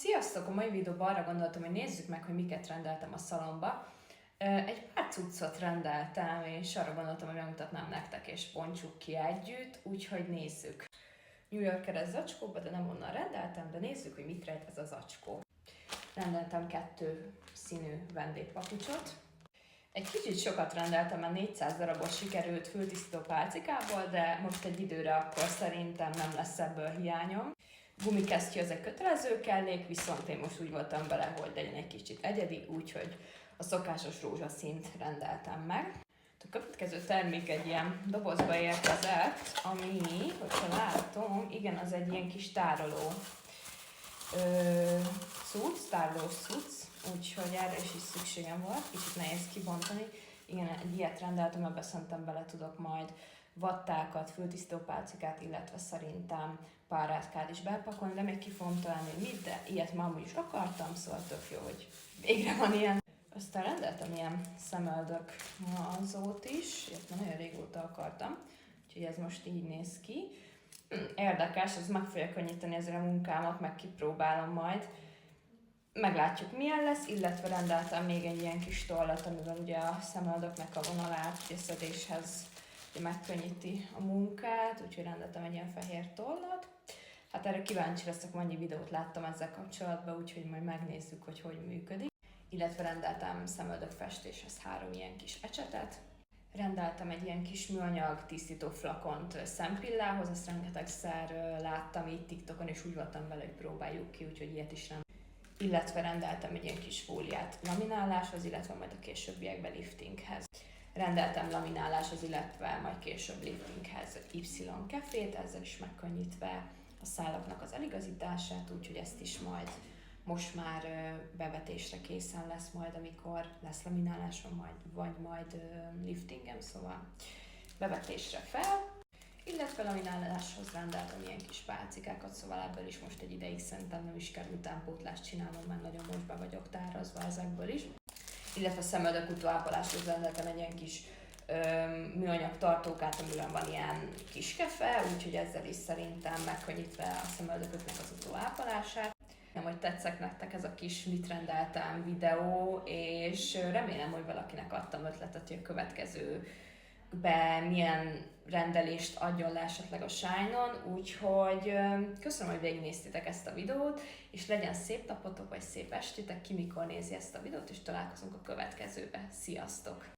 Sziasztok! A mai videóban arra gondoltam, hogy nézzük meg, hogy miket rendeltem a szalomba. Egy pár cuccot rendeltem, és arra gondoltam, hogy megmutatnám nektek, és bontsuk ki együtt, úgyhogy nézzük. New Yorker zacskóba, de nem onnan rendeltem, de nézzük, hogy mit rejt ez a zacskó. Rendeltem 2 színű vendégpapucsot. Egy kicsit sokat rendeltem, mert 400 darabot sikerült fültisztító pálcikából, de most egy időre akkor szerintem nem lesz ebből hiányom. Gumikesztyű az egy kötelező kellék, viszont én most úgy voltam vele, hogy legyen egy kicsit egyedi, úgyhogy a szokásos rózsaszínt rendeltem meg. A következő termék egy ilyen dobozba érkezett, ami, hogyha látom, igen, az egy ilyen kis tároló tárolós cucc, úgyhogy erre is szükségem volt, kicsit nehéz kibontani. Igen, egy ilyet rendeltem, ebbe szerintem bele tudok majd vattákat, fültisztítópálcikát, illetve szerintem párátkát is bepakolni, de még ki fogom találni, hogy mit, de ilyet már amúgy is akartam, szóval tök jó, hogy végre van ilyen. Aztán rendeltem ilyen szemöldök mazót is, ilyet már nagyon régóta akartam, úgyhogy ez most így néz ki. Érdekes, ez meg fogja könnyíteni ezzel a munkámat, meg kipróbálom majd. Meglátjuk milyen lesz, illetve rendeltem még egy ilyen kis tollat, amivel ugye a szemöldöknek a vonalát a szedéshez megkönnyíti a munkát, úgyhogy rendeltem egy ilyen fehér tollat. Hát erre kíváncsi leszek, mennyi videót láttam ezzel kapcsolatban, úgyhogy majd megnézzük, hogy hogy működik. Illetve rendeltem szemöldökfestéshez 3 ilyen kis ecsetet. Rendeltem egy ilyen kis műanyag tisztító flakont szempillához, ezt rengetegszer láttam így TikTokon, és úgy voltam vele, hogy próbáljuk ki, úgyhogy ilyet is rendeltem. Illetve rendeltem egy ilyen kis fóliát lamináláshoz, illetve majd a későbbiekben liftinghez. Rendeltem lamináláshoz, illetve majd később liftinghez Y kefét, ezzel is megkönnyítve a szálaknak az eligazítását, úgyhogy ezt is majd most már bevetésre készen lesz majd, amikor lesz laminálásom, vagy majd liftingem, szóval bevetésre fel. Illetve lamináláshoz rendeltem ilyen kis pálcikákat, szóval ebből is most egy ideig szerintem nem is kell utánpótlást csinálnom, mert nagyon most be vagyok tárazva ezekből is. Illetve szemöldök utóápoláshoz rendeltem egy ilyen kis műanyag tartókát, amiben van ilyen kis kefe, úgyhogy ezzel is szerintem megkönnyítve a szemöldököknek az utóápolását. Nem, hogy tetszett nektek ez a kis mit rendeltem videó, és remélem, hogy valakinek adtam ötletet, hogy a következőbe milyen rendelést adjon le esetleg a Shine-on, úgyhogy köszönöm, hogy végignéztétek ezt a videót, és legyen szép napotok, vagy szép estétek, ki mikor nézi ezt a videót, és találkozunk a következőbe. Sziasztok!